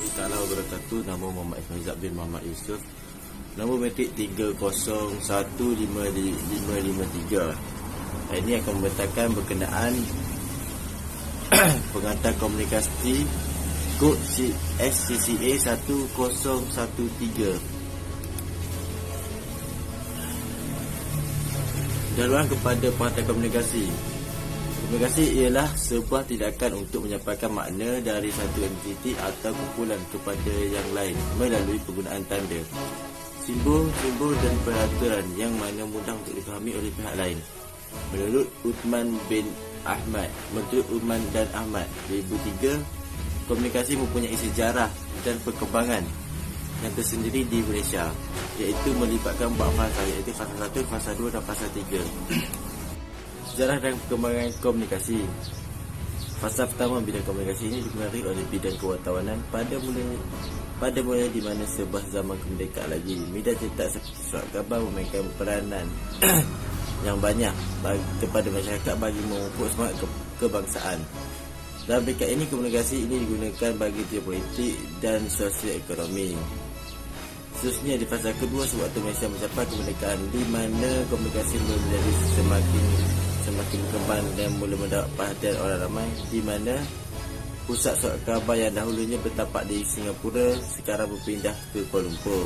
Warahmatullahi wabarakatuh. Nama Muhammad Ismail bin Muhammad Yusuf. Nombor metrik 301553. Ini akan membentangkan berkenaan pengantar komunikasi kod SCCA 1013. Daruan kepada pengantar komunikasi. Komunikasi ialah sebuah tindakan untuk menyampaikan makna dari satu entiti atau kumpulan kepada yang lain melalui penggunaan tanda, simbol dan peraturan yang mana mudah untuk difahami oleh pihak lain. Menurut Uthman bin Ahmad, Menteri Uthman dan Ahmad 2003, komunikasi mempunyai sejarah dan perkembangan yang tersendiri di Malaysia, iaitu melibatkan 4 fasa, iaitu fasa 1, fasa 2 dan fasa 3. Sejarah dan perkembangan komunikasi. Fasa pertama bidang komunikasi ini dipengaruhi oleh bidang kewartawanan pada mula di mana sebuah zaman kemerdekaan lagi, media cetak surat khabar memainkan peranan yang banyak kepada masyarakat bagi memupuk semangat kebangsaan. Dalam peringkat ini, komunikasi ini digunakan bagi tujuan politik dan sosio-ekonomi. Seterusnya di fasa kedua, sewaktu Malaysia mencapai kemerdekaan, di mana komunikasi mula menjadi semakin berkembang dan mula mendapat perhatian orang ramai, di mana pusat surat khabar yang dahulunya bertapak di Singapura sekarang berpindah ke Kuala Lumpur.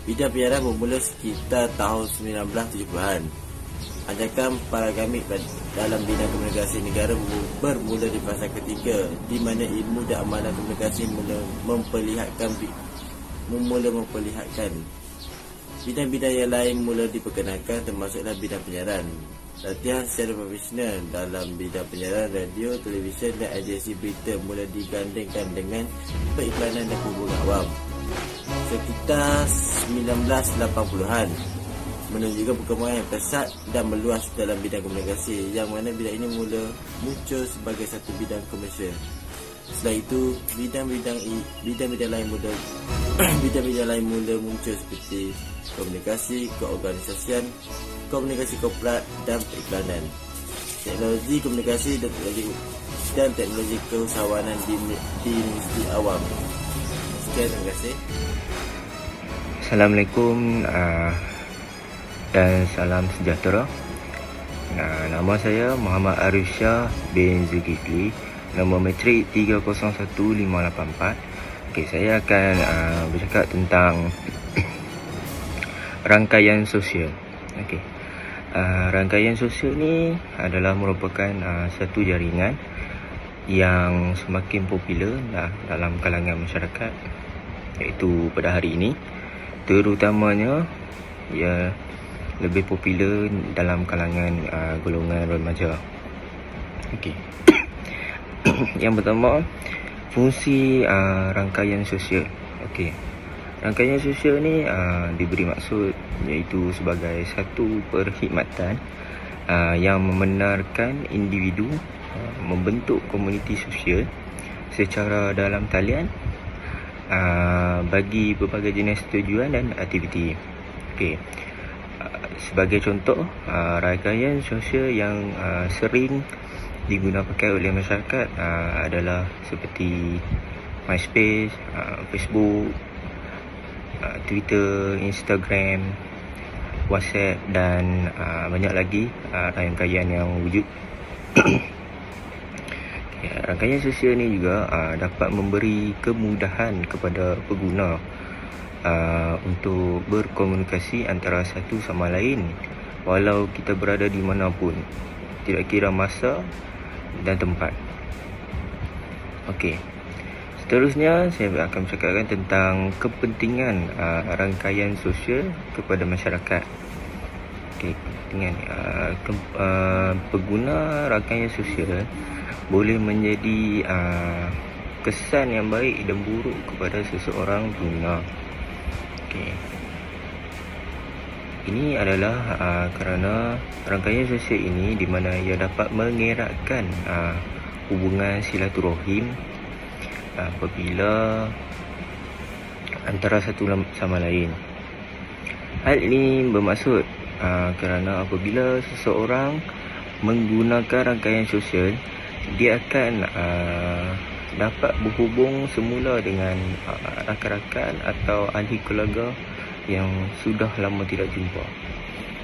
Bidang penyiaran bermula sekitar tahun 1970-an. Ajakan paragamik dalam bidang komunikasi negara bermula di fasa ketiga, di mana ilmu dan amalan komunikasi mula memperlihatkan. Bidang-bidang yang lain mula diperkenalkan, termasuklah bidang penyiaran. Latihan secara profesional dalam bidang penyiaran radio, televisyen dan agensi berita mula digandingkan dengan periklanan dan perhubungan awam. Sekitar 1980-an menunjukkan perkembangan yang pesat dan meluas dalam bidang komunikasi, yang mana bidang ini mula muncul sebagai satu bidang komersial. Setelah itu, bidang-bidang lain mula muncul seperti komunikasi keorganisasian, komunikasi korporat dan periklanan, teknologi komunikasi dan teknologi keusahawanan di industri awam. Sekian, terima kasih. Assalamualaikum dan salam sejahtera. Nama saya Muhammad Arif Shah bin Zulkifli. Nombor metrik 301584. Okey, saya akan bercakap tentang rangkaian sosial. Okey. Rangkaian sosial ni adalah merupakan satu jaringan yang semakin popular dalam kalangan masyarakat, iaitu pada hari ini, terutamanya ia lebih popular dalam kalangan golongan remaja. Okey. Yang pertama, fungsi rangkaian sosial. Okey. Rangkaian sosial ni diberi maksud iaitu sebagai satu perkhidmatan yang membenarkan individu membentuk komuniti sosial secara dalam talian bagi berbagai jenis tujuan dan aktiviti. Okey. Sebagai contoh, rangkaian sosial yang sering digunakan oleh masyarakat adalah seperti MySpace, Facebook, Twitter, Instagram, WhatsApp dan banyak lagi rangkaian yang wujud. Rangkaian sosial ni juga dapat memberi kemudahan kepada pengguna untuk berkomunikasi antara satu sama lain walau kita berada di mana pun, tidak kira masa dan tempat. Okey. Seterusnya saya akan bercakapkan tentang kepentingan rangkaian sosial kepada masyarakat. Okey, kepentingan pengguna rangkaian sosial boleh menjadi kesan yang baik dan buruk kepada seseorang pengguna. Okey. Ini adalah kerana rangkaian sosial ini di mana ia dapat mengeratkan hubungan silaturahim apabila antara satu sama lain. Hal ini bermaksud kerana apabila seseorang menggunakan rangkaian sosial, dia akan dapat berhubung semula dengan rakan-rakan atau ahli keluarga yang sudah lama tidak jumpa.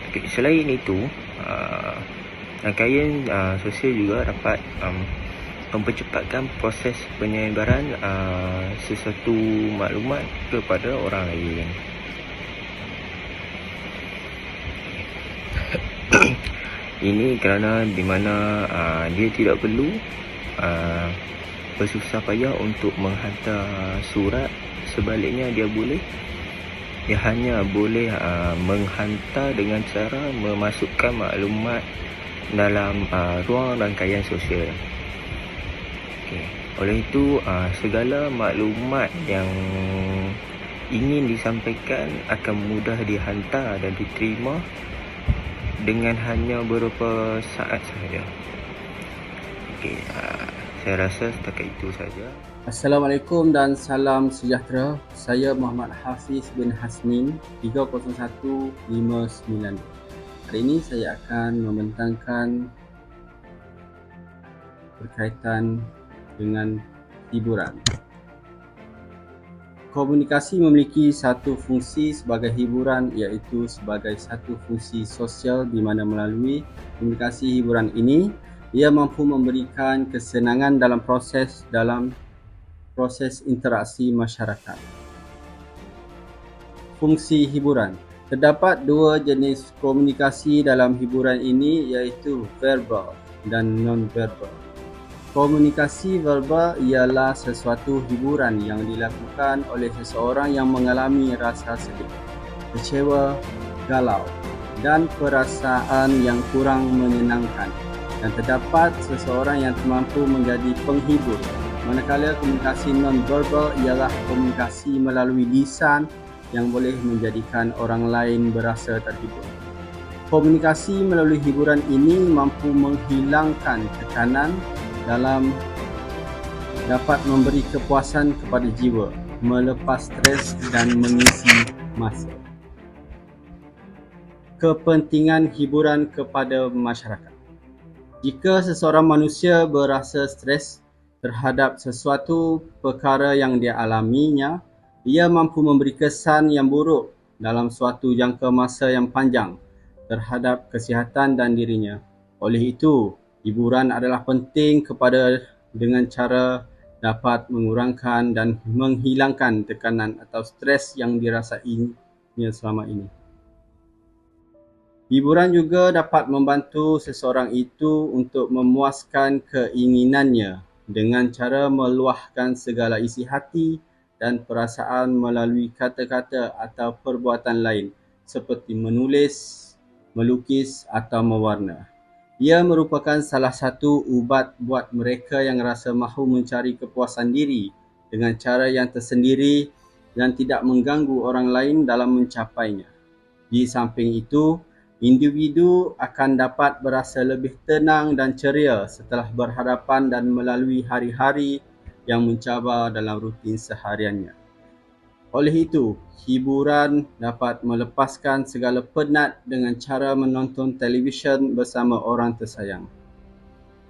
Okay, selain itu, rangkaian sosial juga dapat mempercepatkan proses penyebaran sesuatu maklumat kepada orang lain. Ini kerana di mana dia tidak perlu bersusah payah untuk menghantar surat. Sebaliknya dia hanya boleh menghantar dengan cara memasukkan maklumat dalam ruang rangkaian sosial. Okay. Oleh itu, segala maklumat yang ingin disampaikan akan mudah dihantar dan diterima dengan hanya beberapa saat sahaja. Okay, saya rasa setakat itu saja. Assalamualaikum dan salam sejahtera. Saya Muhammad Hafiz bin Hasmin, 30159. Hari ini saya akan membentangkan berkaitan dengan hiburan. Komunikasi memiliki satu fungsi sebagai hiburan, iaitu sebagai satu fungsi sosial di mana melalui komunikasi hiburan ini ia mampu memberikan kesenangan dalam proses interaksi masyarakat. Fungsi hiburan. Terdapat dua jenis komunikasi dalam hiburan ini, iaitu verbal dan non-verbal. Komunikasi verbal ialah sesuatu hiburan yang dilakukan oleh seseorang yang mengalami rasa sedih, kecewa, galau dan perasaan yang kurang menyenangkan, dan terdapat seseorang yang mampu menjadi penghibur. Manakala komunikasi non-verbal ialah komunikasi melalui lisan yang boleh menjadikan orang lain berasa terhibur. Komunikasi melalui hiburan ini mampu menghilangkan tekanan dalam dapat memberi kepuasan kepada jiwa, melepas stres dan mengisi masa. Kepentingan hiburan kepada masyarakat. Jika seseorang manusia berasa stres terhadap sesuatu perkara yang dia alaminya, ia mampu memberi kesan yang buruk dalam suatu jangka masa yang panjang terhadap kesihatan dan dirinya. Oleh itu, hiburan adalah penting dengan cara dapat mengurangkan dan menghilangkan tekanan atau stres yang dirasainya selama ini. Hiburan juga dapat membantu seseorang itu untuk memuaskan keinginannya dengan cara meluahkan segala isi hati dan perasaan melalui kata-kata atau perbuatan lain seperti menulis, melukis atau mewarna. Ia merupakan salah satu ubat buat mereka yang rasa mahu mencari kepuasan diri dengan cara yang tersendiri dan tidak mengganggu orang lain dalam mencapainya. Di samping itu, individu akan dapat berasa lebih tenang dan ceria setelah berhadapan dan melalui hari-hari yang mencabar dalam rutin sehariannya. Oleh itu, hiburan dapat melepaskan segala penat dengan cara menonton televisyen bersama orang tersayang.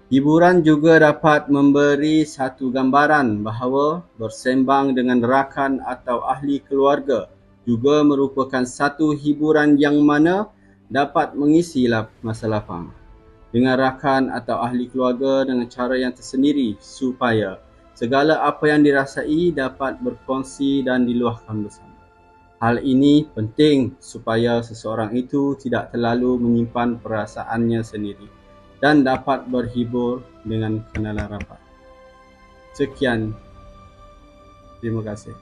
Hiburan juga dapat memberi satu gambaran bahawa bersembang dengan rakan atau ahli keluarga juga merupakan satu hiburan yang mana dapat mengisi masa lapang dengan rakan atau ahli keluarga dengan cara yang tersendiri supaya segala apa yang dirasai dapat berkongsi dan diluahkan bersama. Hal ini penting supaya seseorang itu tidak terlalu menyimpan perasaannya sendiri dan dapat berhibur dengan kenalan rapat. Sekian. Terima kasih.